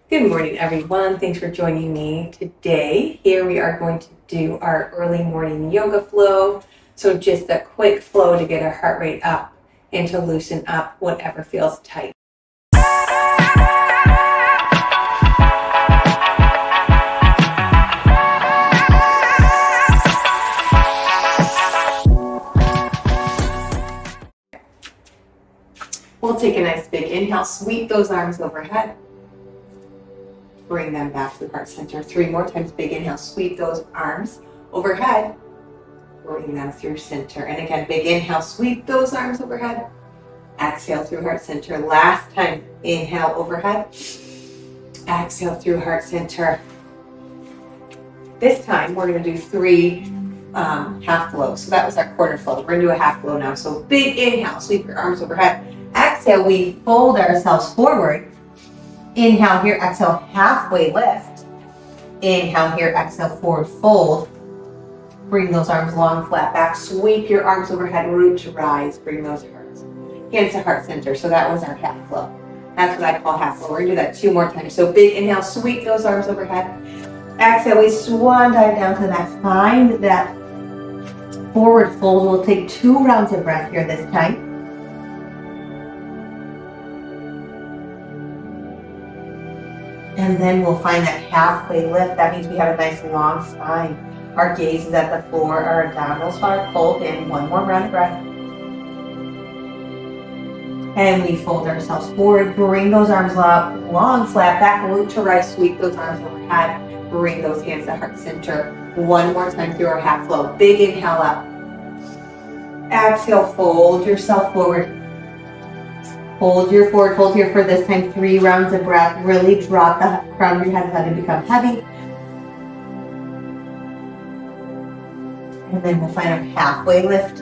Good morning, everyone. Thanks for joining me today. Here we are going to do our early morning yoga flow. So just a quick flow to get our heart rate up and to loosen up whatever feels tight. We'll take a nice big inhale, sweep those arms overhead. Bring them back to the heart center. 3 more times, big inhale, sweep those arms overhead. Bring them through center. And again, big inhale, sweep those arms overhead. Exhale through heart center. Last time, inhale overhead. Exhale through heart center. This time, we're going to do 3 half flows. So that was our quarter flow. We're going to do a half flow now. So big inhale, sweep your arms overhead. Exhale, we fold ourselves forward. Inhale here, exhale, halfway lift. Inhale here, exhale, forward fold. Bring those arms long, flat back. Sweep your arms overhead, root to rise. Bring those hands to heart center. So that was our half flow. That's what I call half flow. We're gonna do that 2 more times. So big inhale, sweep those arms overhead. Exhale, we swan dive down to that. Find that forward fold. We'll take 2 rounds of breath here this time. And then we'll find that halfway lift. That means we have a nice long spine. Our gaze is at the floor. Our abdominals are pulled in. 1 more round of breath. And we fold ourselves forward. Bring those arms up, long, flat back, root to rise. Sweep those arms overhead. Bring those hands to heart center. 1 more time through our half flow. Big inhale up. Exhale, fold yourself forward. Hold your forward fold here for this time. 3 rounds of breath. Really drop the crown of your head, let it become heavy. And then we'll find our halfway lift.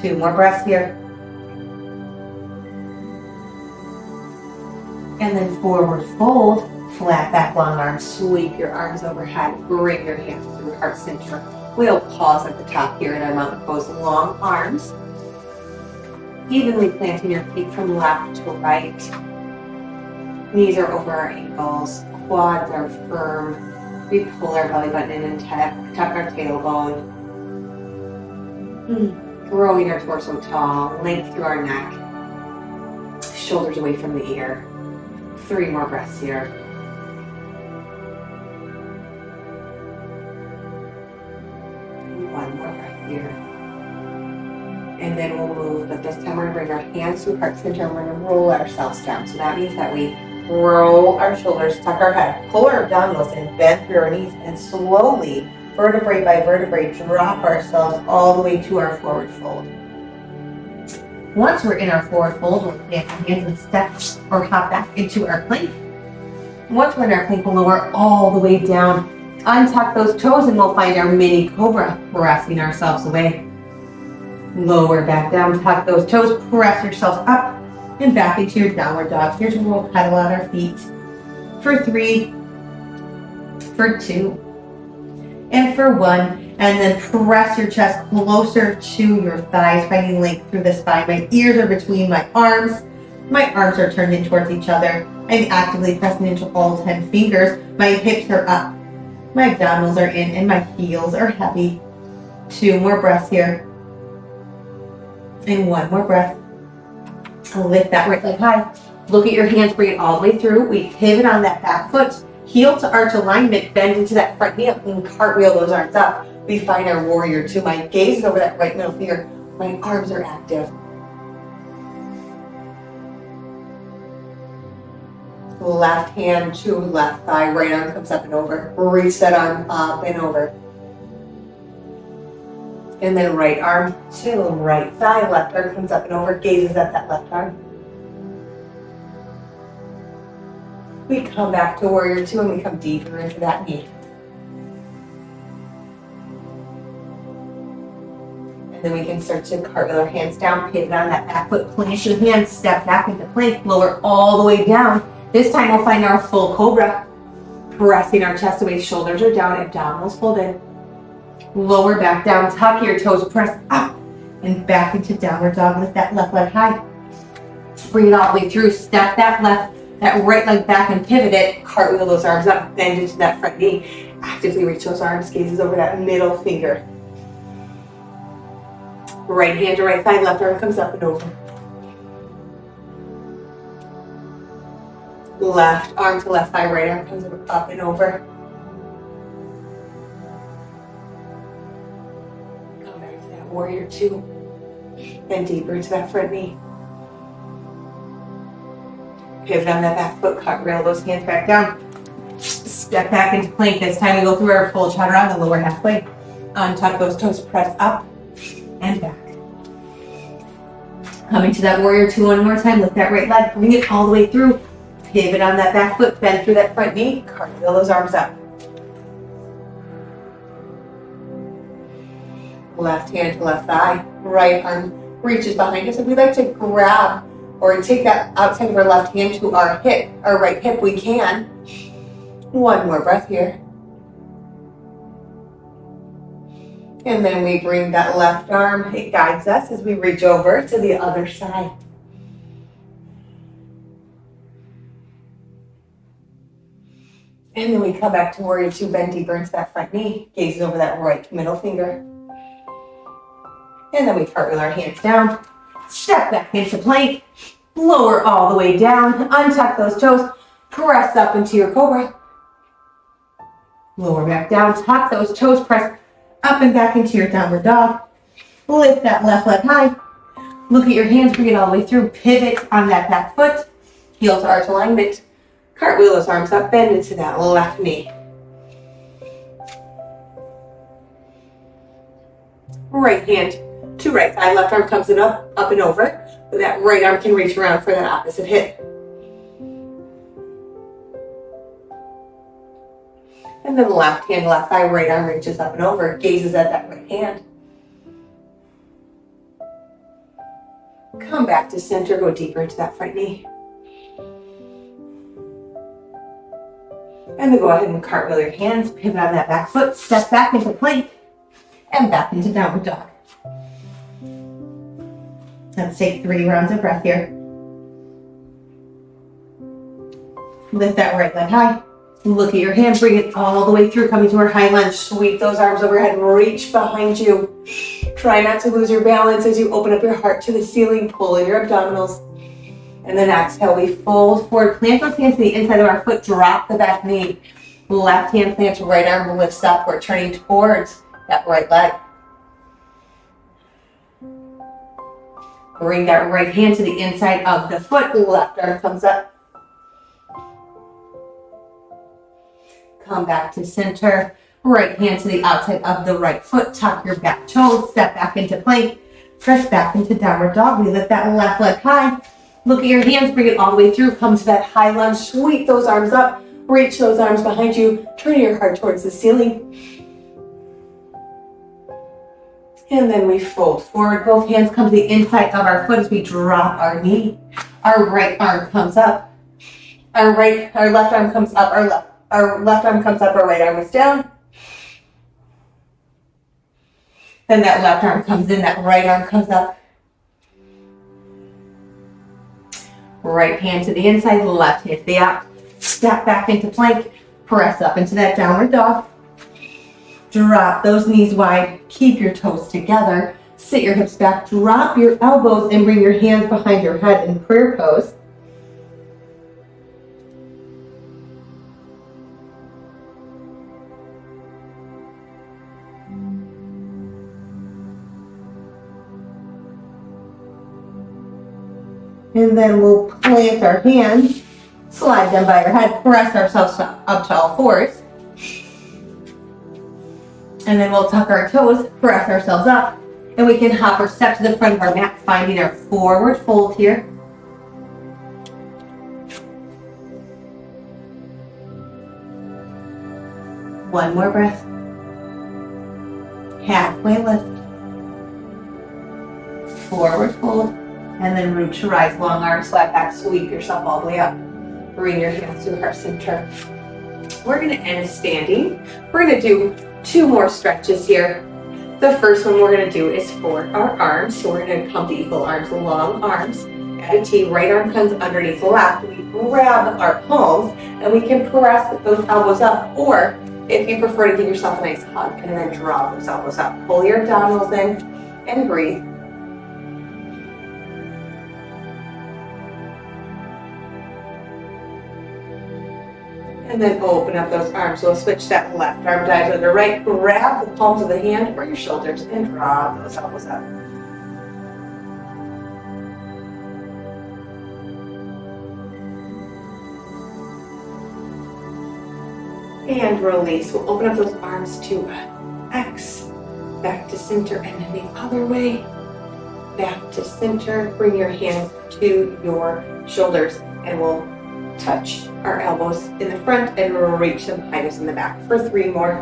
2 more breaths here. And then forward fold, flat back, long arms. Sweep your arms overhead. Bring your hands through heart center. We'll pause at the top here in our mountain pose. Long arms. Evenly planting your feet from left to right. Knees are over our ankles. Quads are firm. We pull our belly button in and tuck our tailbone. Growing our torso tall. Length through our neck. Shoulders away from the ear. 3 more breaths here. 1 more breath here. And then we'll move, but this time we're going to bring our hands to heart center and we're going to roll ourselves down. So that means that we roll our shoulders, tuck our head, pull our abdominals in, bend through our knees, and slowly, vertebrae by vertebrae, drop ourselves all the way to our forward fold. Once we're in our forward fold, we'll plant our hands and step or hop back into our plank. Once we're in our plank, we'll lower all the way down, untuck those toes, and we'll find our mini cobra, pressing ourselves away. Lower back down, tuck those toes, press yourself up and back into your downward dog. Here's where we'll pedal out our feet for 3, for 2, and for 1. And then press your chest closer to your thighs, finding length through the spine. My ears are between my arms. My arms are turned in towards each other. I'm actively pressing into all 10 fingers. My hips are up. My abdominals are in and my heels are heavy. 2 more breaths here. And 1 more breath. Lift that right leg high. Look at your hands, bring it all the way through. We pivot on that back foot. Heel to arch alignment, bend into that front knee up and cartwheel those arms up. We find our warrior 2. My gaze is over that right middle finger. My arms are active. Left hand to left thigh, right arm comes up and over. Reach that arm up and over. And then right arm to right thigh, left arm comes up and over, gazes at that left arm. We come back to warrior 2 and we come deeper into that knee. And then we can start to cartwheel our hands down, pivot on that back foot, plant your hands, step back into plank, lower all the way down. This time we'll find our full cobra, pressing our chest away, shoulders are down, abdominals pulled in. Lower back down, tuck your toes, press up and back into downward dog. Lift that left leg high. Bring it all the way through. Step that left that right leg back and pivot it, cartwheel those arms up, bend into that front knee, actively reach those arms, gazes over that middle finger. Right hand to right thigh, left arm comes up and over. Left arm to left thigh, right arm comes up and over. Come back to that warrior two. Bend deeper into that front knee. Pivot on that back foot, cartwheel those hands back down. Step back into plank. This time we go through our full chaturanga, the lower halfway. Untuck those toes, press up and back. Coming to that warrior two one more time. Lift that right leg, bring it all the way through. Pivot on that back foot, bend through that front knee, cartwheel those arms up. Left hand to left thigh, right arm reaches behind us. If we'd like to grab or take that outside of our left hand to our hip, our right hip, we can. One more breath here. And then we bring that left arm, it guides us as we reach over to the other side. And then we come back to warrior two, bend deeper into that front knee, gazes over that right middle finger. And then we cartwheel our hands down, step back into plank, lower all the way down, untuck those toes, press up into your cobra. Lower back down, tuck those toes, press up and back into your downward dog. Lift that left leg high. Look at your hands, bring it all the way through, pivot on that back foot, heel to arch alignment. Cartwheel those arms up, bend into that left knee. Right hand to right thigh, left arm comes in up and over. But that right arm can reach around for that opposite hip. And then left hand, left thigh, right arm reaches up and over, gazes at that right hand. Come back to center, go deeper into that front knee. And then go ahead and cartwheel your hands, pivot on that back foot, step back into plank, and back into downward dog. Let's take 3 rounds of breath here. Lift that right leg high. Look at your hand, bring it all the way through, coming to our high lunge. Sweep those arms overhead, reach behind you. Try not to lose your balance as you open up your heart to the ceiling, pull in your abdominals. And then exhale, we fold forward, plant those hands to the inside of our foot, drop the back knee. Left hand plants, right arm lifts up. We're turning towards that right leg. Bring that right hand to the inside of the foot, left arm comes up. Come back to center, right hand to the outside of the right foot, tuck your back toes, step back into plank, press back into downward dog. We lift that left leg high. Look at your hands, bring it all the way through, come to that high lunge, sweep those arms up, reach those arms behind you, turn your heart towards the ceiling. And then we fold forward, both hands come to the inside of our foot as we drop our knee. Our right arm comes up, our left arm comes up, our left arm comes up, our right arm is down. Then that left arm comes in, that right arm comes up. Right hand to the inside, left hand to the out. Step back into plank, press up into that downward dog. Drop those knees wide, keep your toes together. Sit your hips back, drop your elbows and bring your hands behind your head in prayer pose. And then we'll plant our hands, slide them by our head, press ourselves up to all fours. And then we'll tuck our toes, press ourselves up, and we can hop or step to the front of our mat, finding our forward fold here. One more breath. Halfway lift. Forward fold. And then root to rise, long arms, flat back, sweep yourself all the way up. Bring your hands to heart center. We're gonna end standing. We're gonna do 2 more stretches here. The first one we're gonna do is for our arms. So we're gonna come to eagle arms, long arms. at a T, right arm comes underneath the left. We grab our palms and we can press those elbows up, or if you prefer to give yourself a nice hug and then draw those elbows up. Pull your abdominals in and breathe. And then open up those arms. So we'll switch that left arm dives under right. Grab the palms of the hand or your shoulders and draw those elbows up. And release. We'll open up those arms to X. Back to center and then the other way. Back to center. Bring your hands to your shoulders and we'll touch our elbows in the front and reach them behind us in the back for 3 more.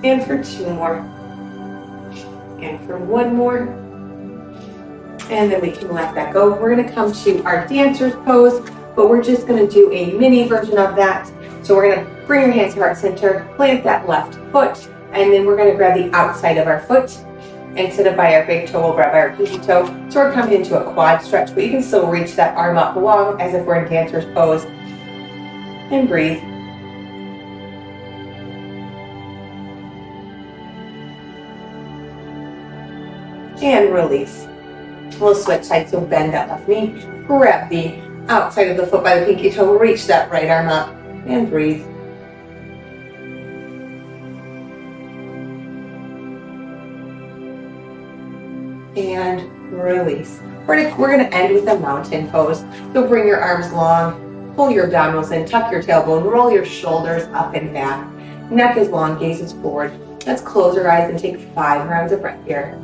And for 2 more. And for 1 more. And then we can let that go. We're going to come to our dancer's pose, but we're just going to do a mini version of that. So we're going to bring your hands to heart center, plant that left foot, and then we're going to grab the outside of our foot. Instead of by our big toe, we'll grab our pinky toe. So we're coming into a quad stretch, but you can still reach that arm up long as if we're in dancer's pose. And breathe. And release. We'll switch sides, so bend that left knee, grab the outside of the foot by the pinky toe, reach that right arm up, and breathe. And release. We're going to end with a mountain pose. So bring your arms long, pull your abdominals in, tuck your tailbone, roll your shoulders up and back. Neck is long, gaze is forward. Let's close our eyes and take 5 rounds of breath here.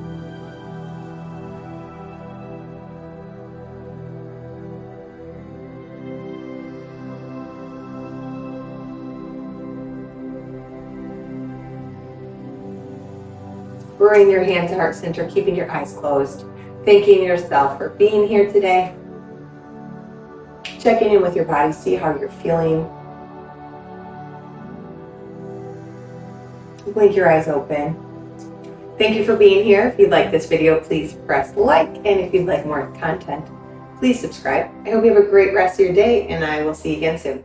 Bring your hands to heart center, keeping your eyes closed. Thanking yourself for being here today. Checking in with your body, see how you're feeling. Blink your eyes open. Thank you for being here. If you like this video, please press like. And if you'd like more content, please subscribe. I hope you have a great rest of your day, and I will see you again soon.